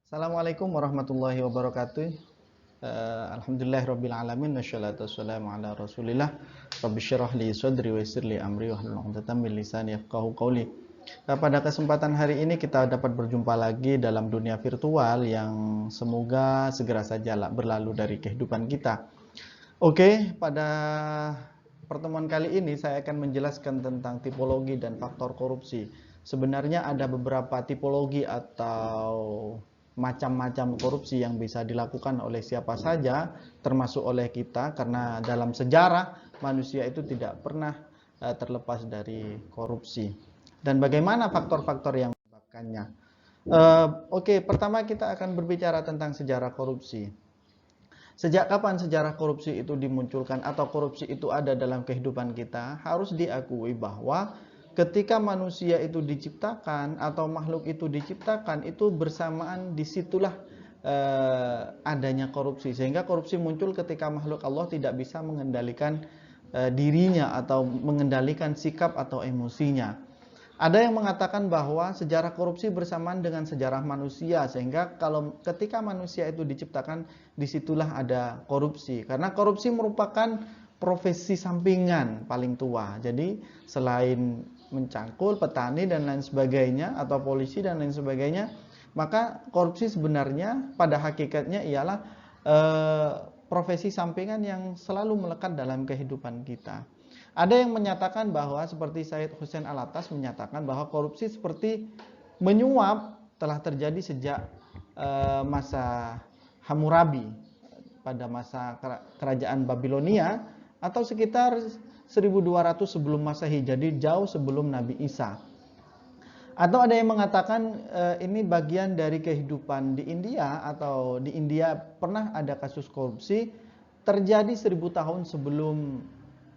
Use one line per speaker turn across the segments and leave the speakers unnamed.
Assalamualaikum warahmatullahi wabarakatuh. Alhamdulillahirabbil alamin wassalatu wassalamu ala Rasulillah. Rabbi syrah li sadri wa yassir li amri wahlul 'uqdatam min lisani yafqahu qawli. Pada kesempatan hari ini kita dapat berjumpa lagi dalam dunia virtual yang semoga segera saja berlalu dari kehidupan kita. Oke, pada pertemuan kali ini saya akan menjelaskan tentang tipologi dan faktor korupsi. Sebenarnya ada beberapa tipologi atau macam-macam korupsi yang bisa dilakukan oleh siapa saja, termasuk oleh kita, karena dalam sejarah manusia itu tidak pernah terlepas dari korupsi. Dan bagaimana faktor-faktor yang menyebabkannya? Oke, pertama kita akan berbicara tentang sejarah korupsi. Sejak kapan sejarah korupsi itu dimunculkan atau korupsi itu ada dalam kehidupan kita? Harus diakui bahwa ketika manusia itu diciptakan atau makhluk itu diciptakan, itu bersamaan disitulah adanya korupsi. Sehingga korupsi muncul ketika makhluk Allah tidak bisa mengendalikan dirinya atau mengendalikan sikap atau emosinya. Ada yang mengatakan bahwa sejarah korupsi bersamaan dengan sejarah manusia, sehingga ketika manusia itu diciptakan, disitulah ada korupsi. Karena korupsi merupakan profesi sampingan paling tua. Jadi selain mencangkul petani dan lain sebagainya, atau polisi dan lain sebagainya, maka korupsi sebenarnya pada hakikatnya ialah profesi sampingan yang selalu melekat dalam kehidupan kita. Ada yang menyatakan bahwa seperti Said Hussein Alatas menyatakan bahwa korupsi seperti menyuap telah terjadi sejak masa Hammurabi pada masa kerajaan Babilonia atau sekitar 1200 sebelum Masehi, jadi jauh sebelum Nabi Isa. Atau ada yang mengatakan ini bagian dari kehidupan di India, atau di India pernah ada kasus korupsi terjadi 1000 tahun sebelum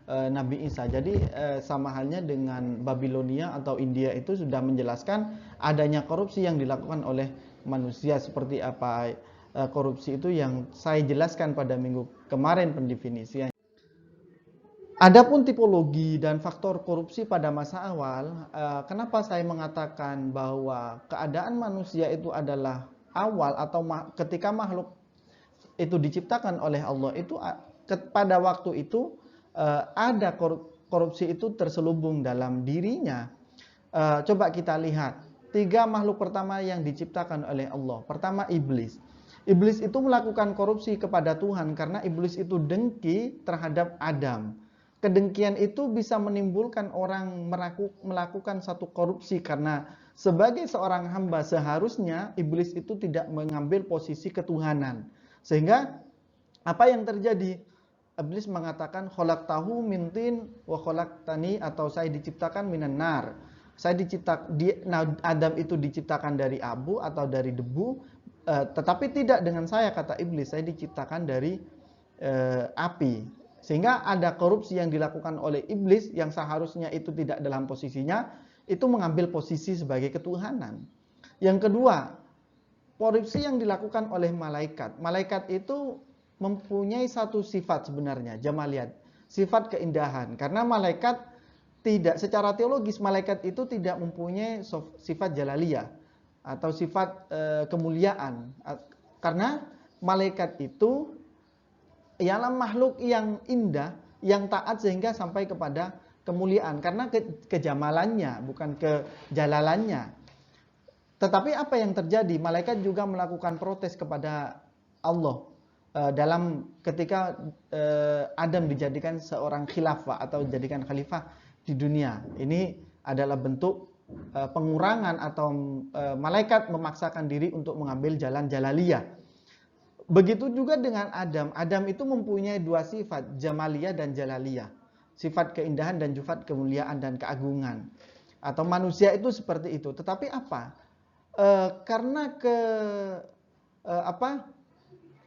Nabi Isa. Jadi sama halnya dengan Babilonia atau India itu sudah menjelaskan adanya korupsi yang dilakukan oleh manusia. Seperti apa korupsi itu yang saya jelaskan pada minggu kemarin pendefinisian. Adapun tipologi dan faktor korupsi pada masa awal, kenapa saya mengatakan bahwa keadaan manusia itu adalah awal atau ketika makhluk itu diciptakan oleh Allah itu pada waktu itu ada korupsi itu terselubung dalam dirinya. Coba kita lihat 3 makhluk pertama yang diciptakan oleh Allah. Pertama, iblis. Iblis itu melakukan korupsi kepada Tuhan karena iblis itu dengki terhadap Adam. Kedengkian itu bisa menimbulkan orang melakukan satu korupsi, karena sebagai seorang hamba seharusnya iblis itu tidak mengambil posisi ketuhanan. Sehingga apa yang terjadi? Iblis mengatakan khalaqtahu min tin wa khalaqtani, atau saya diciptakan minan nar. Adam itu diciptakan dari abu atau dari debu, tetapi tidak dengan saya, kata iblis. Saya diciptakan dari api. Sehingga ada korupsi yang dilakukan oleh iblis yang seharusnya itu tidak dalam posisinya, itu mengambil posisi sebagai ketuhanan. Yang kedua, korupsi yang dilakukan oleh malaikat. Malaikat itu mempunyai satu sifat sebenarnya, jamaliyat, sifat keindahan. Karena malaikat tidak, secara teologis malaikat itu tidak mempunyai sifat jalaliyah atau sifat kemuliaan. Karena malaikat itu ialah makhluk yang indah, yang taat sehingga sampai kepada kemuliaan. Karena kejamalannya, bukan kejalalannya. Tetapi apa yang terjadi? Malaikat juga melakukan protes kepada Allah dalam ketika Adam dijadikan seorang khilafah atau dijadikan khalifah di dunia. Ini adalah bentuk pengurangan atau malaikat memaksakan diri untuk mengambil jalan jalaliyah. Begitu juga dengan Adam. Adam itu mempunyai 2 sifat, jamaliyah dan jalaliyah. Sifat keindahan dan sifat kemuliaan dan keagungan. Atau manusia itu seperti itu. Tetapi apa? Karena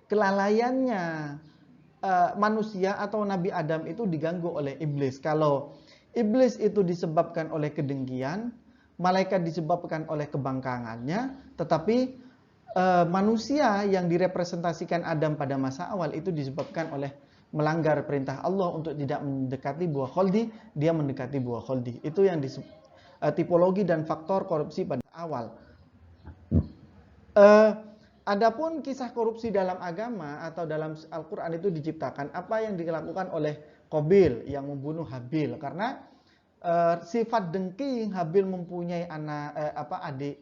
kelalaiannya manusia atau Nabi Adam itu diganggu oleh iblis. Kalau iblis itu disebabkan oleh kedengkian, malaikat disebabkan oleh kebangkangannya, tetapi manusia yang direpresentasikan Adam pada masa awal itu disebabkan oleh melanggar perintah Allah untuk tidak mendekati buah kholdi, dia mendekati buah kholdi. Itu yang tipologi dan faktor korupsi pada awal. Adapun kisah korupsi dalam agama atau dalam Al-Quran itu diciptakan apa yang dilakukan oleh Qabil yang membunuh Habil karena sifat dengki Habil mempunyai adik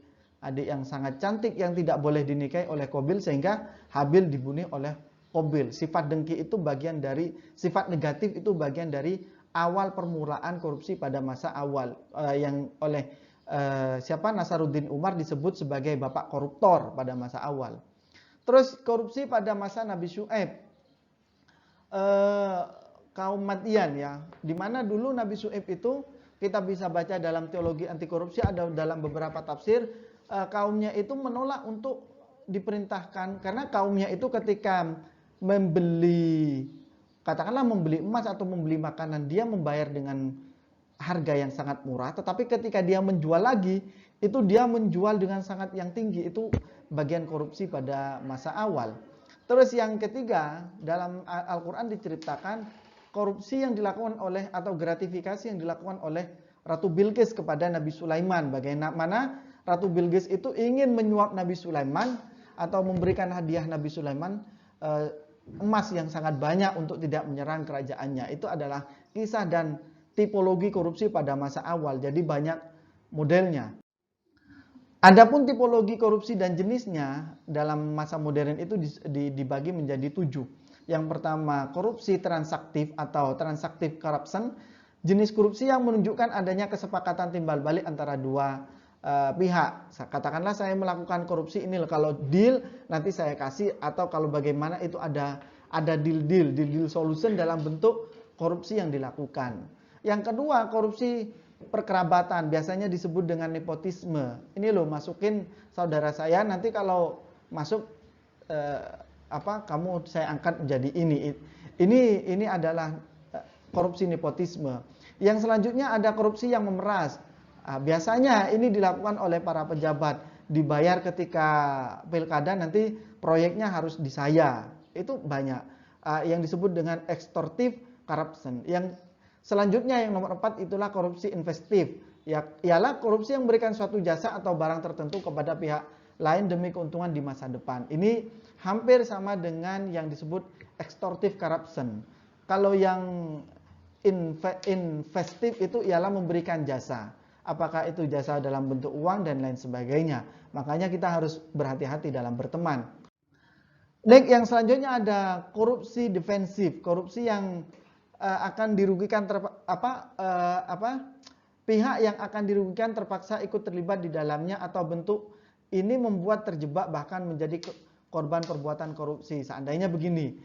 yang sangat cantik yang tidak boleh dinikahi oleh Qabil sehingga Habil dibunuh oleh Qabil. Sifat dengki itu bagian dari sifat negatif itu bagian dari awal permulaan korupsi pada masa awal yang oleh Nasaruddin Umar disebut sebagai bapak koruptor pada masa awal. Terus korupsi pada masa Nabi Syuaib, kaum Madian ya, dimana dulu Nabi Syuaib itu kita bisa baca dalam teologi anti korupsi ada dalam beberapa tafsir kaumnya itu menolak untuk diperintahkan karena kaumnya itu ketika membeli katakanlah membeli emas atau membeli makanan dia membayar dengan harga yang sangat murah, tetapi ketika dia menjual lagi, itu dia menjual dengan sangat yang tinggi. Itu bagian korupsi pada masa awal. Terus yang ketiga, dalam Al-Quran diceritakan korupsi yang dilakukan oleh atau gratifikasi yang dilakukan oleh Ratu Bilqis kepada Nabi Sulaiman. Bagaimana Ratu Bilqis itu ingin menyuap Nabi Sulaiman atau memberikan hadiah Nabi Sulaiman emas yang sangat banyak untuk tidak menyerang kerajaannya. Itu adalah kisah dan tipologi korupsi pada masa awal. Jadi banyak modelnya. Adapun tipologi korupsi dan jenisnya dalam masa modern itu dibagi menjadi 7. Yang pertama korupsi transaktif atau transaktif corruption. Jenis korupsi yang menunjukkan adanya kesepakatan timbal balik antara dua pihak. Katakanlah saya melakukan korupsi ini, kalau deal nanti saya kasih, atau kalau bagaimana itu ada deal solution dalam bentuk korupsi yang dilakukan. Yang kedua, korupsi perkerabatan, biasanya disebut dengan nepotisme. Ini loh, masukin saudara saya, nanti kalau masuk kamu saya angkat menjadi ini. Ini adalah korupsi nepotisme. Yang selanjutnya ada korupsi yang memeras. Biasanya ini dilakukan oleh para pejabat, dibayar ketika pilkada nanti proyeknya harus di saya. Itu banyak. Yang disebut dengan extortive corruption. Yang selanjutnya yang nomor 4 itulah korupsi investif. Ialah korupsi yang memberikan suatu jasa atau barang tertentu kepada pihak lain demi keuntungan di masa depan. Ini hampir sama dengan yang disebut extortive corruption. Kalau yang investif itu ialah memberikan jasa. Apakah itu jasa dalam bentuk uang dan lain sebagainya. Makanya kita harus berhati-hati dalam berteman. Yang selanjutnya ada korupsi defensif. Korupsi yang akan dirugikan pihak yang akan dirugikan terpaksa ikut terlibat di dalamnya atau bentuk ini membuat terjebak bahkan menjadi korban perbuatan korupsi. Seandainya begini,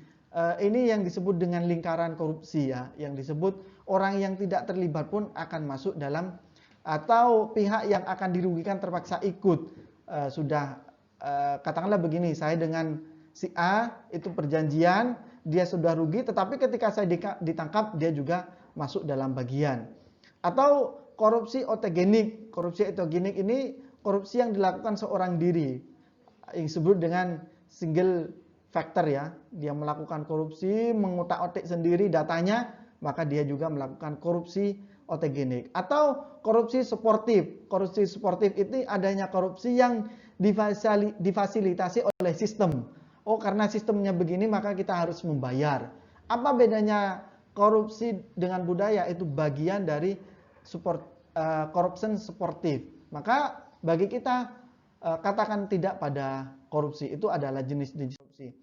ini yang disebut dengan lingkaran korupsi ya, yang disebut orang yang tidak terlibat pun akan masuk dalam, atau pihak yang akan dirugikan terpaksa ikut. Katakanlah begini, saya dengan si A itu perjanjian, dia sudah rugi, tetapi ketika saya ditangkap, dia juga masuk dalam bagian. Atau korupsi otogenik. Korupsi otogenik ini korupsi yang dilakukan seorang diri, yang disebut dengan single factor ya. Dia melakukan korupsi, mengutak-atik sendiri datanya, maka dia juga melakukan korupsi otogenik. Atau korupsi suportif. Korupsi suportif itu adanya korupsi yang difasilitasi oleh sistem. Oh, karena sistemnya begini maka kita harus membayar. Apa bedanya korupsi dengan budaya? Itu bagian dari corruption suportif. Maka bagi kita katakan tidak pada korupsi, itu adalah jenis-jenis korupsi.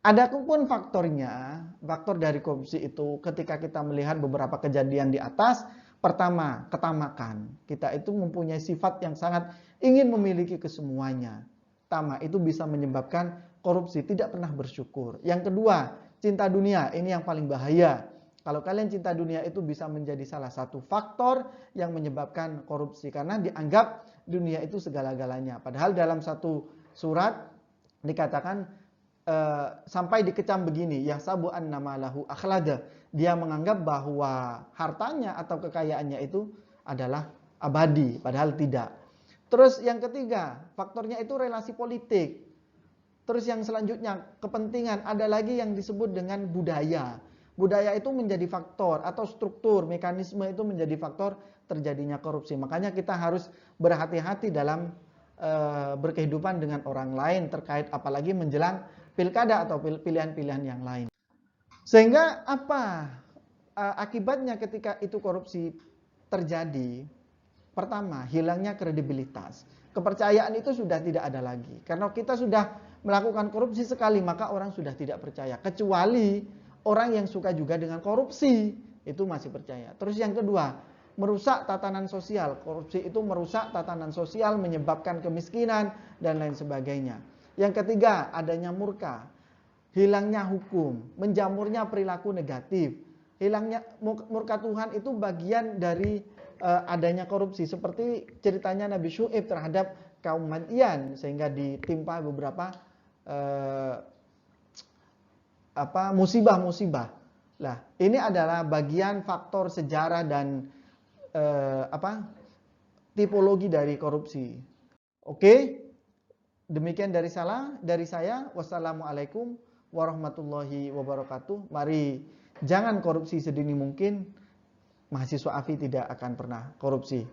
Adapun faktornya, faktor dari korupsi itu ketika kita melihat beberapa kejadian di atas, pertama, ketamakan. Kita itu mempunyai sifat yang sangat ingin memiliki kesemuanya. Tamak itu bisa menyebabkan korupsi, tidak pernah bersyukur. Yang kedua, cinta dunia. Ini yang paling bahaya. Kalau kalian cinta dunia itu bisa menjadi salah satu faktor yang menyebabkan korupsi. Karena dianggap dunia itu segala-galanya. Padahal dalam satu surat dikatakan sampai dikecam begini, yahsabu annama lahu akhlada. Dia menganggap bahwa hartanya atau kekayaannya itu adalah abadi, padahal tidak. Terus yang ketiga, faktornya itu relasi politik. Terus yang selanjutnya, kepentingan. Ada lagi yang disebut dengan budaya. Budaya itu menjadi faktor atau struktur, mekanisme itu menjadi faktor terjadinya korupsi. Makanya kita harus berhati-hati dalam berkehidupan dengan orang lain terkait apalagi menjelang pilkada atau pilihan-pilihan yang lain. Sehingga apa akibatnya ketika itu korupsi terjadi? Pertama, hilangnya kredibilitas. Kepercayaan itu sudah tidak ada lagi. Karena kita sudah melakukan korupsi sekali, maka orang sudah tidak percaya. Kecuali orang yang suka juga dengan korupsi, itu masih percaya. Terus yang kedua, merusak tatanan sosial. Korupsi itu merusak tatanan sosial, menyebabkan kemiskinan, dan lain sebagainya. Yang ketiga, adanya murka. Hilangnya hukum, menjamurnya perilaku negatif. Hilangnya murka Tuhan itu bagian dari adanya korupsi, seperti ceritanya Nabi Syu'aib terhadap kaum Madian, sehingga ditimpa beberapa musibah-musibah. Nah, ini adalah bagian faktor sejarah dan tipologi dari korupsi. Oke, demikian dari saya. Wassalamualaikum warahmatullahi wabarakatuh. Mari jangan korupsi sedini mungkin. Mahasiswa AFI tidak akan pernah korupsi.